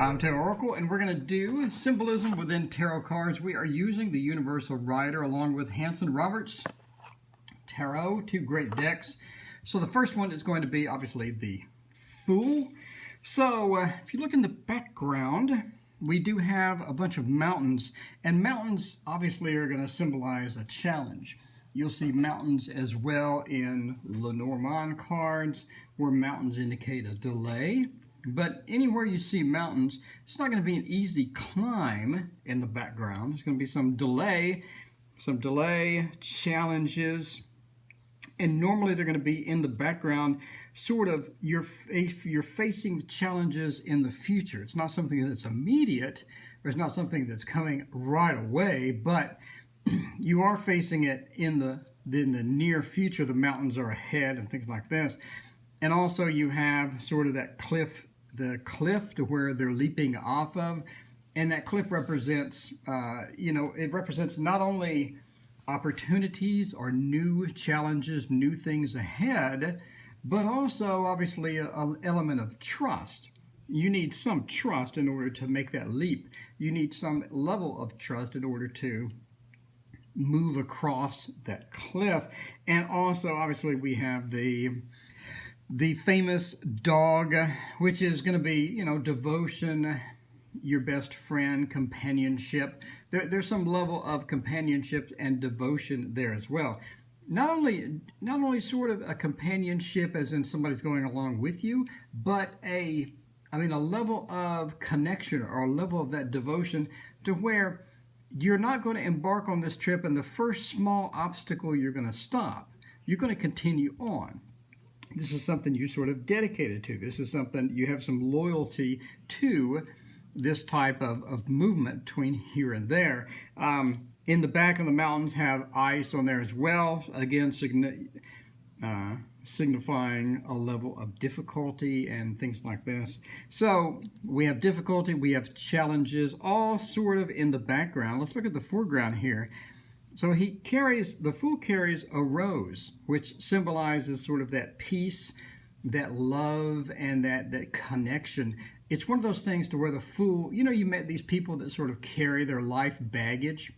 I'm Tarot Oracle, and we're going to do symbolism within tarot cards. We are using the Universal Rider along with Hanson Roberts Tarot, two great decks. So the first one is going to be obviously the Fool. So if you look in the background, we do have a bunch of mountains, and mountains obviously are going to symbolize a challenge. You'll see mountains as well in Lenormand cards, where mountains indicate a delay. But anywhere you see mountains, it's not going to be an easy climb in the background. There's going to be some delay, challenges, and normally they're going to be in the background, sort of you're facing challenges in the future. It's not something that's immediate, or it's not something that's coming right away, but you are facing it in the near future. The mountains are ahead and things like this. And also you have sort of that cliff, the cliff to where they're leaping off of, and that cliff represents, it represents not only opportunities or new challenges, new things ahead, but also obviously an element of trust. You need some trust in order to make that leap. You need some level of trust in order to move across that cliff. And also obviously we have the famous dog, which is going to be, devotion, your best friend, companionship. There's some level of companionship and devotion there as well. Not only sort of a companionship as in somebody's going along with you, but a level of connection or a level of that devotion to where you're not going to embark on this trip and the first small obstacle you're going to stop. You're going to continue on. This is something you're sort of dedicated to. This is something you have some loyalty to, this type of movement between here and there. In the back of the mountains have ice on there as well, again signifying a level of difficulty and things like this. So we have difficulty, we have challenges, all sort of in the background. Let's look at the foreground here. So the Fool carries a rose, which symbolizes sort of that peace, that love, and that connection. It's one of those things to where the Fool, you met these people that sort of carry their life baggage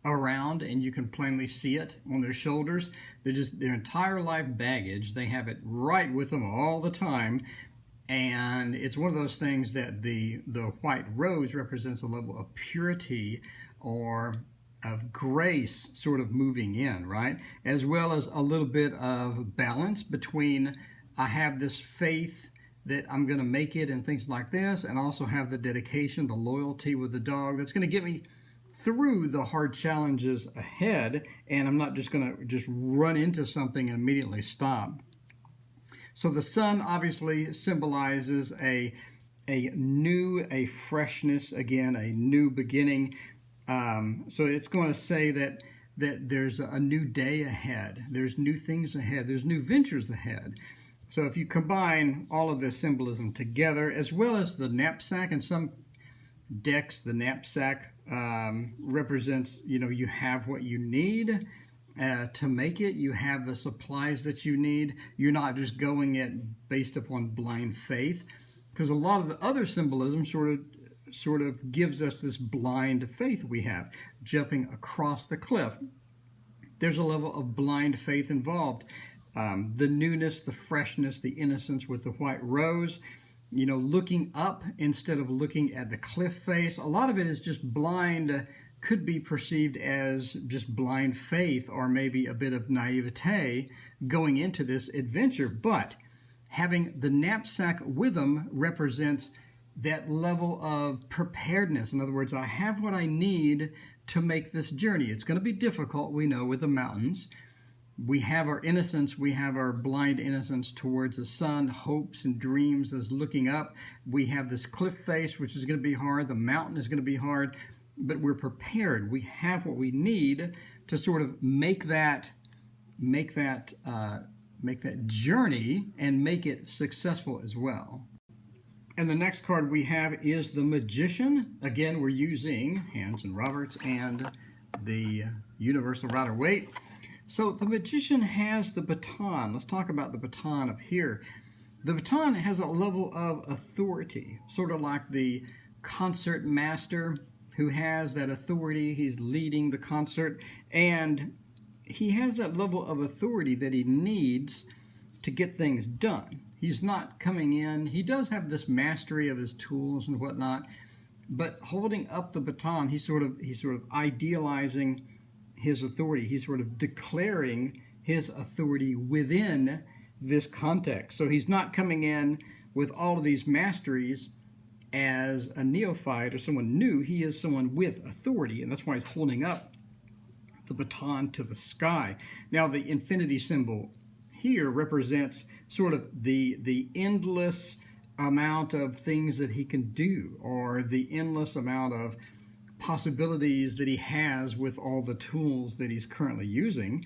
around, and you can plainly see it on their shoulders. They're just their entire life baggage. They have it right with them all the time. And it's one of those things that the white rose represents a level of purity or of grace sort of moving in, right? As well as a little bit of balance between I have this faith that I'm going to make it and things like this, and also have the dedication, the loyalty with the dog that's going to get me through the hard challenges ahead, and I'm not just going to just run into something and immediately stop. So the sun obviously symbolizes a freshness, again, a new beginning. So it's going to say that there's a new day ahead. There's new things ahead. There's new ventures ahead. So if you combine all of this symbolism together, as well as the knapsack, in some decks, the knapsack represents, you have what you need to make it. You have the supplies that you need. You're not just going it based upon blind faith, because a lot of the other symbolism sort of gives us this blind faith we have, jumping across the cliff. There's a level of blind faith involved. The newness, the freshness, the innocence with the white rose, looking up instead of looking at the cliff face. A lot of it is just blind, could be perceived as just blind faith or maybe a bit of naivete going into this adventure. But having the knapsack with them represents that level of preparedness. In other words, I have what I need to make this journey. It's going to be difficult, we know, with the mountains. We have our innocence, we have our blind innocence towards the sun, hopes and dreams as looking up. We have this cliff face, which is going to be hard. The mountain is going to be hard, but we're prepared. We have what we need to sort of make that journey and make it successful as well. And the next card we have is the Magician. Again, we're using Hanson Roberts and the Universal Rider Waite. So the Magician has the baton. Let's talk about the baton up here. The baton has a level of authority, sort of like the concert master who has that authority. He's leading the concert, and he has that level of authority that he needs to get things done. He's not coming in. He does have this mastery of his tools and whatnot, but holding up the baton, he's sort of idealizing his authority. He's sort of declaring his authority within this context. So he's not coming in with all of these masteries as a neophyte or someone new. He is someone with authority, and that's why he's holding up the baton to the sky. Now, the infinity symbol here represents sort of the endless amount of things that he can do, or the endless amount of possibilities that he has with all the tools that he's currently using.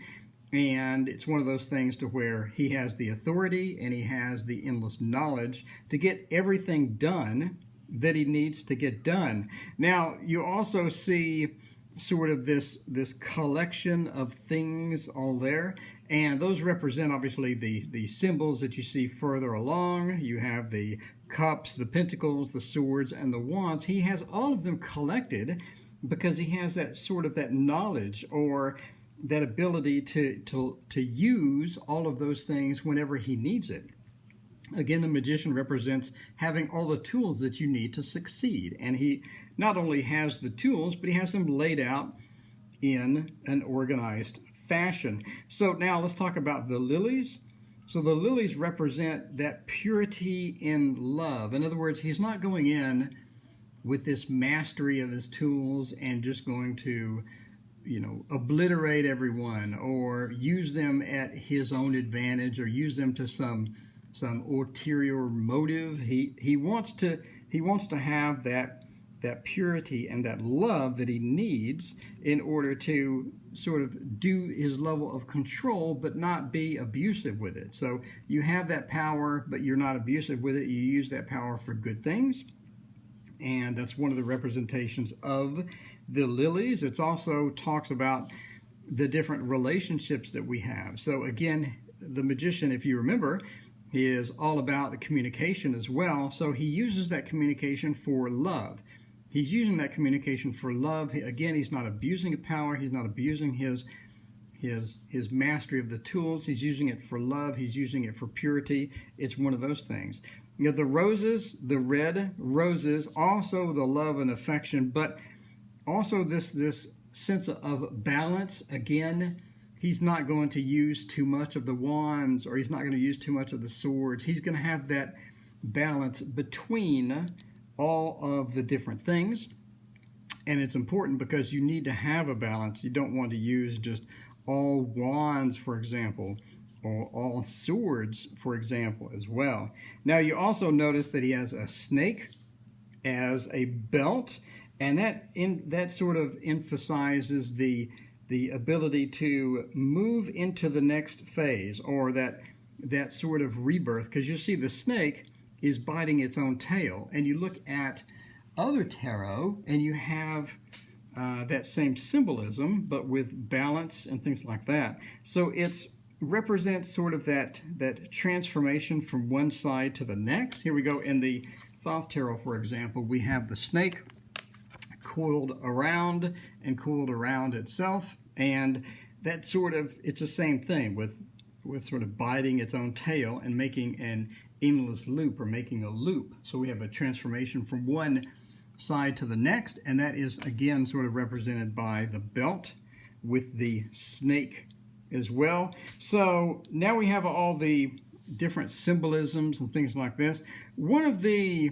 And it's one of those things to where he has the authority and he has the endless knowledge to get everything done that he needs to get done. Now, you also see sort of this collection of things all there, and those represent obviously the symbols that you see further along. You have the cups, the pentacles, the swords, and the wands. He has all of them collected because he has that sort of that knowledge, or that ability to use all of those things whenever he needs it. Again, the magician represents having all the tools that you need to succeed. And he not only has the tools, but he has them laid out in an organized fashion. So now let's talk about the lilies. So the lilies represent that purity in love. In other words, he's not going in with this mastery of his tools and just going to obliterate everyone or use them at his own advantage or use them to some ulterior motive. He wants to have that purity and that love that he needs in order to sort of do his level of control, but not be abusive with it. So you have that power, but you're not abusive with it. You use that power for good things. And that's one of the representations of the lilies. It also talks about the different relationships that we have. So again, the magician, if you remember, is all about the communication as well. So he uses that communication for love. He's using that communication for love. Again, he's not abusing power. He's not abusing his mastery of the tools. He's using it for love. He's using it for purity. It's one of those things. The roses, the red roses, also the love and affection, but also this sense of balance. Again, he's not going to use too much of the wands, or he's not going to use too much of the swords. He's going to have that balance between all of the different things. And it's important because you need to have a balance. You don't want to use just all wands, for example, or all swords, for example, as well. Now, you also notice that he has a snake as a belt, and that sort of emphasizes the ability to move into the next phase, or that sort of rebirth, because you see the snake is biting its own tail. And you look at other tarot and you have that same symbolism, but with balance and things like that. So it represents sort of that transformation from one side to the next. Here we go. In the Thoth Tarot, for example, we have the snake coiled around and coiled around itself, and that sort of, it's the same thing with sort of biting its own tail and making an endless loop, or making a loop. So we have a transformation from one side to the next, and that is again sort of represented by the belt with the snake as well. So now we have all the different symbolisms and things like this. One of the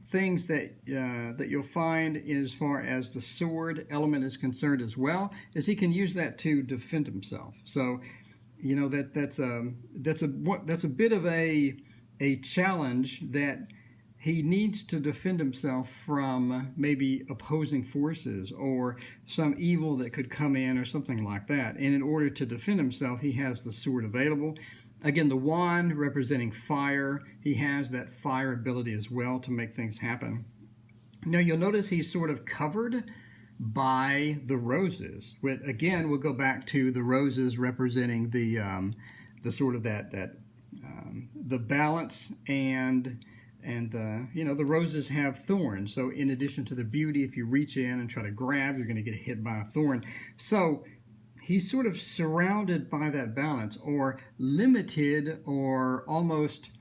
things that you'll find as far as the sword element is concerned as well is he can use that to defend himself. So that's a bit of a challenge, that he needs to defend himself from maybe opposing forces or some evil that could come in or something like that. And in order to defend himself, he has the sword available. Again, the wand representing fire, he has that fire ability as well to make things happen. Now you'll notice he's sort of covered by the roses. Again, we'll go back to the roses representing the sort of that the balance and the roses have thorns. So in addition to the beauty, if you reach in and try to grab, you're going to get hit by a thorn. So he's sort of surrounded by that balance, or limited, or almost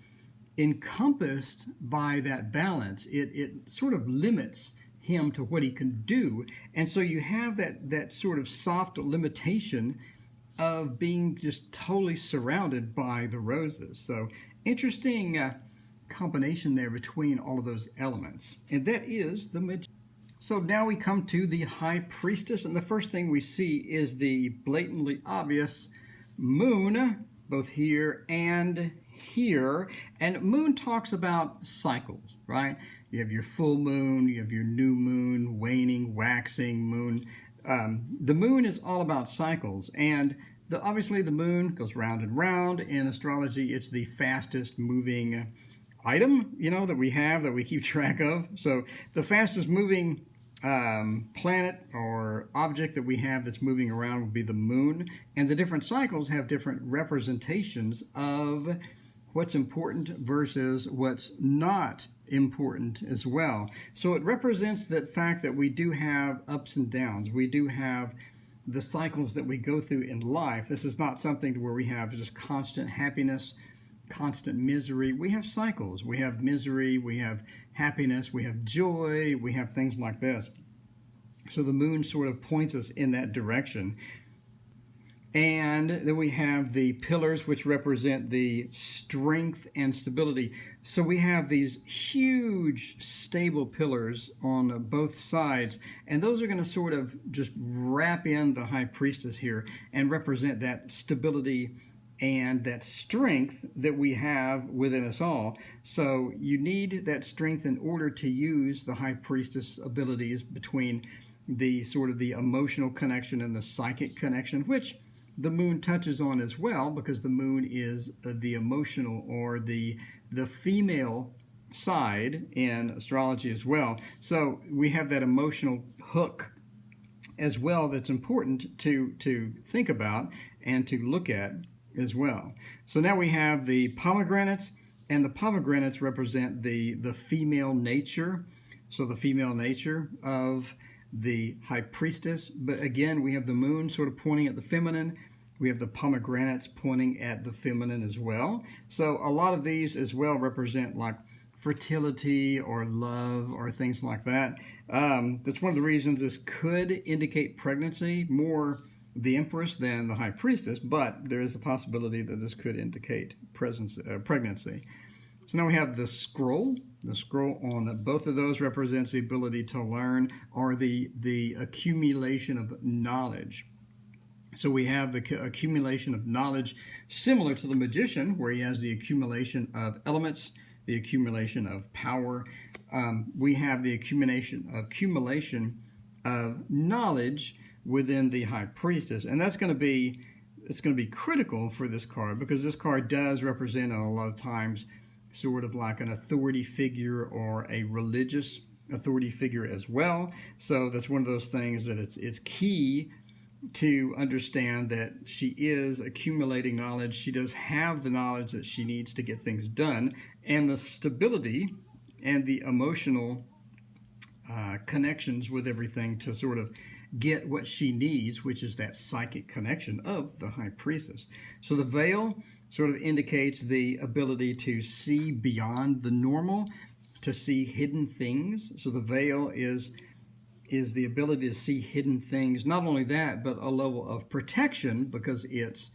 encompassed by that balance. It sort of limits him to what he can do. And so you have that sort of soft limitation of being just totally surrounded by the roses. So interesting combination there between all of those elements. And that is the magician. So now we come to the high priestess, and the first thing we see is the blatantly obvious moon, both here and here. And moon talks about cycles, right? You have your full moon, you have your new moon, waning, waxing moon. The moon is all about cycles, and obviously the moon goes round and round. In astrology, it's the fastest moving item, that we have, that we keep track of. So the fastest moving planet or object that we have that's moving around would be the moon, and the different cycles have different representations of what's important versus what's not important as well. So it represents the fact that we do have ups and downs. We do have the cycles that we go through in life. This is not something where we have just constant happiness, constant misery. We have cycles. We have misery, we have happiness, we have joy, we have things like this. So the moon sort of points us in that direction. And then we have the pillars, which represent the strength and stability. So we have these huge stable pillars on both sides, and those are going to sort of just wrap in the high priestess here and represent that stability and that strength that we have within us all. So you need that strength in order to use the high priestess abilities between the sort of the emotional connection and the psychic connection, which the moon touches on as well, because the moon is the emotional, or the female side in astrology as well. So we have that emotional hook as well that's important to think about and to look at as well. So now we have the pomegranates, and the pomegranates represent the female nature. So the female nature of the high priestess. But again, we have the moon sort of pointing at the feminine. We have the pomegranates pointing at the feminine as well. So a lot of these as well represent like fertility or love or things like that. That's one of the reasons this could indicate pregnancy, more the empress than the high priestess, but there is a possibility that this could indicate pregnancy. So now we have the scroll. The scroll on both of those represents the ability to learn, or the accumulation of knowledge. So we have the accumulation of knowledge similar to the magician, where he has the accumulation of elements, the accumulation of power. We have the accumulation of knowledge within the high priestess, and it's going to be critical for this card, because this card does represent a lot of times sort of like an authority figure or a religious authority figure as well. So that's one of those things that it's key to understand that she is accumulating knowledge. She does have the knowledge that she needs to get things done, and the stability and the emotional connections with everything to sort of get what she needs, which is that psychic connection of the high priestess. So the veil sort of indicates the ability to see beyond the normal, to see hidden things. So the veil is the ability to see hidden things. Not only that, but a level of protection, because it's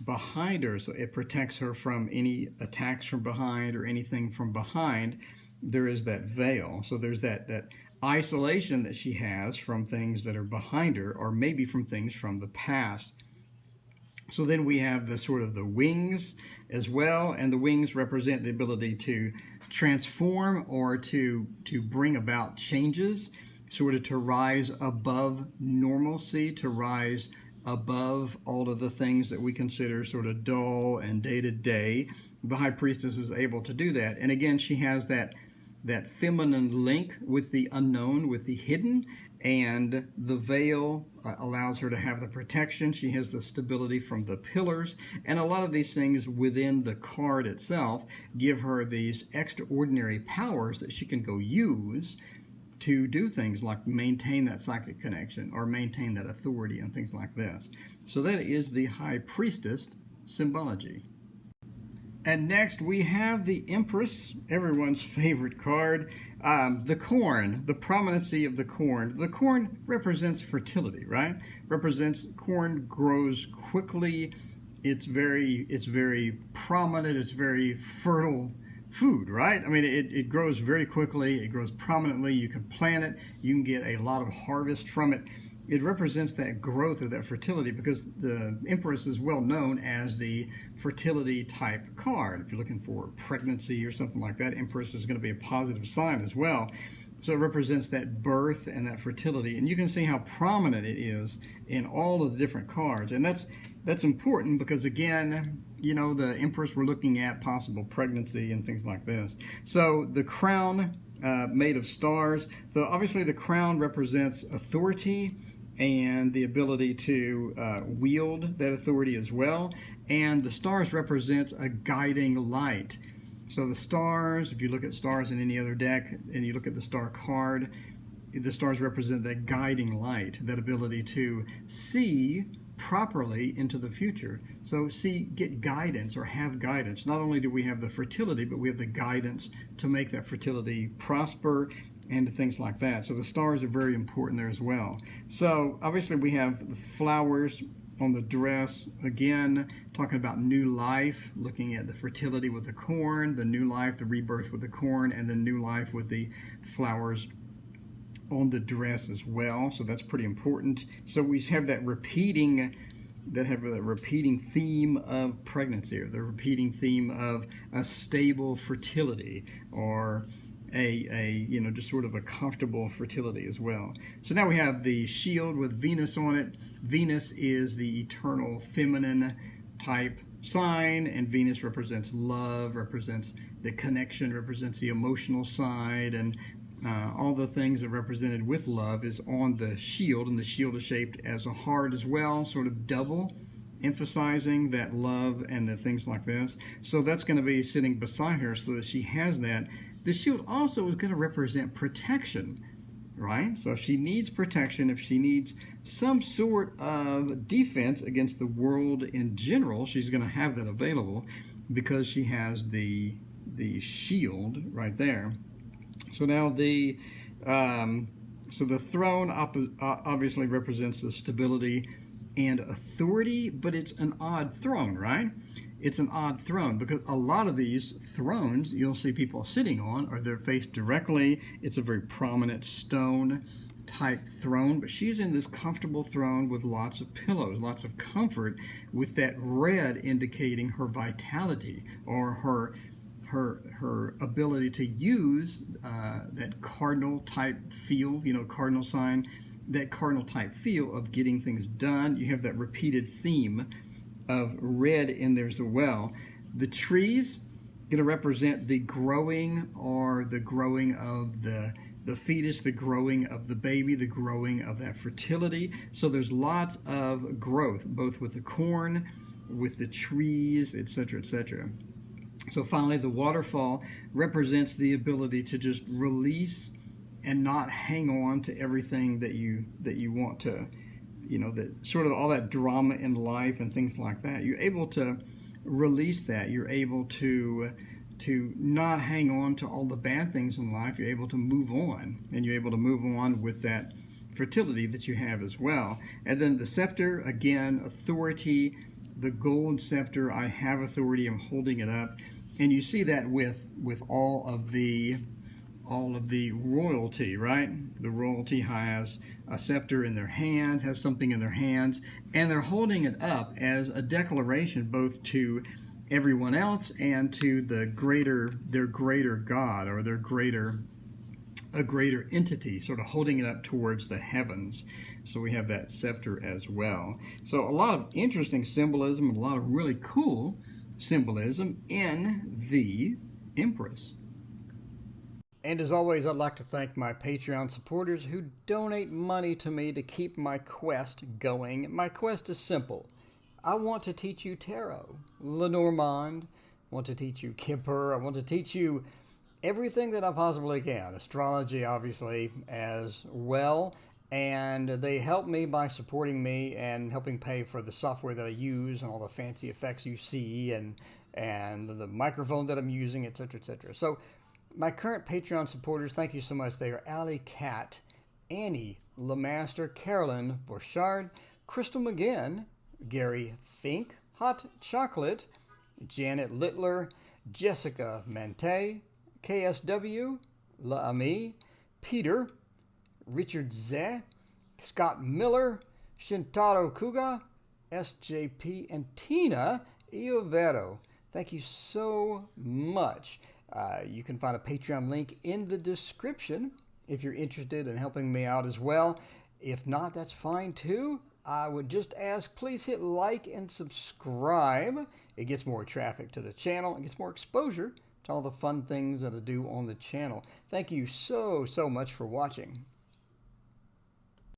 behind her, so it protects her from any attacks from behind or anything from behind. There is that veil. So there's that isolation that she has from things that are behind her, or maybe from things from the past. So then we have the sort of the wings as well, and the wings represent the ability to transform or to bring about changes, sort of to rise above normalcy, to rise above all of the things that we consider sort of dull and day-to-day. The high priestess is able to do that. And again, she has that feminine link with the unknown, with the hidden, And the veil allows her to have the protection. She has the stability from the pillars. And a lot of these things within the card itself give her these extraordinary powers that she can go use to do things like maintain that psychic connection or maintain that authority and things like this. So that is the High Priestess symbology. And next we have the Empress, everyone's favorite card. The corn, the prominency of the corn. The corn represents fertility, right? Represents corn grows quickly. It's very prominent. It's very fertile food, right? I mean, it grows very quickly. It grows prominently. You can plant it. You can get a lot of harvest from it. It represents that growth or that fertility because the Empress is well known as the fertility type card. If you're looking for pregnancy or something like that, Empress is going to be a positive sign as well. So it represents that birth and that fertility. And you can see how prominent it is in all of the different cards. And that's important because, again, you know, the Empress, we're looking at possible pregnancy and things like this. So the crown made of stars. So obviously the crown represents authority and the ability to wield that authority as well. And the stars represent a guiding light. So the stars, if you look at stars in any other deck and you look at the star card, the stars represent that guiding light, that ability to see properly into the future. So get guidance or have guidance. Not only do we have the fertility, but we have the guidance to make that fertility prosper and things like that. So the stars are very important there as well. So obviously we have the flowers on the dress, again talking about new life, looking at the fertility with the corn, the new life, the rebirth with the corn, and the new life with the flowers on the dress as well. So that's pretty important. So we have that repeating theme of pregnancy, or the repeating theme of a stable fertility, or a just sort of a comfortable fertility as well. So now we have the shield with Venus on it. Venus is the eternal feminine type sign, and Venus represents love, represents the connection, represents the emotional side, and all the things that are represented with love is on the shield, and the shield is shaped as a heart as well, sort of double emphasizing that love and the things like this. So that's going to be sitting beside her so that she has that. The shield also is going to represent protection, right? So if she needs protection, if she needs some sort of defense against the world in general, she's going to have that available because she has the shield right there. So now the throne obviously represents the stability and authority, but it's an odd throne, right? It's an odd throne because a lot of these thrones you'll see people sitting on, or they're faced directly. It's a very prominent stone type throne, but she's in this comfortable throne with lots of pillows, lots of comfort, with that red indicating her vitality or her ability to use that cardinal type feel, cardinal sign, that cardinal type feel of getting things done. You have that repeated theme of red in there as well. The trees going to represent the growing of the fetus, the growing of the baby, the growing of that fertility. So there's lots of growth, both with the corn, with the trees, etc., etc. So finally, the waterfall represents the ability to just release and not hang on to everything that you want to, that sort of all that drama in life and things like that. You're able to release that. You're able to not hang on to all the bad things in life. You're able to move on, and you're able to move on with that fertility that you have as well. And then the scepter, again, authority. The gold scepter, I have authority, I'm holding it up. And you see that with all of the royalty, right? The royalty has a scepter in their hand, has something in their hands, and they're holding it up as a declaration both to everyone else and to their greater God, or a greater entity, sort of holding it up towards the heavens. So we have that scepter as well. So a lot of interesting symbolism, a lot of really cool symbolism in the Empress. And as always, I'd like to thank my Patreon supporters who donate money to me to keep my quest going. My quest is simple. I want to teach you tarot, Lenormand. I want to teach you Kipper. I want to teach you everything that I possibly can. Astrology, obviously, as well. And they help me by supporting me and helping pay for the software that I use and all the fancy effects you see and the microphone that I'm using, etc., etc. So my current Patreon supporters, thank you so much. They are Allie Cat, Annie Lemaster, Carolyn Borchard, Crystal McGinn, Gary Fink, Hot Chocolate, Janet Littler, Jessica Mante, KSW, La Ami, Peter, Richard Zeh, Scott Miller, Shintaro Kuga, SJP, and Tina Iovero. Thank you so much. You can find a Patreon link in the description if you're interested in helping me out as well. If not, that's fine too. I would just ask, please hit like and subscribe. It gets more traffic to the channel. It gets more exposure to all the fun things that I do on the channel. Thank you so much for watching.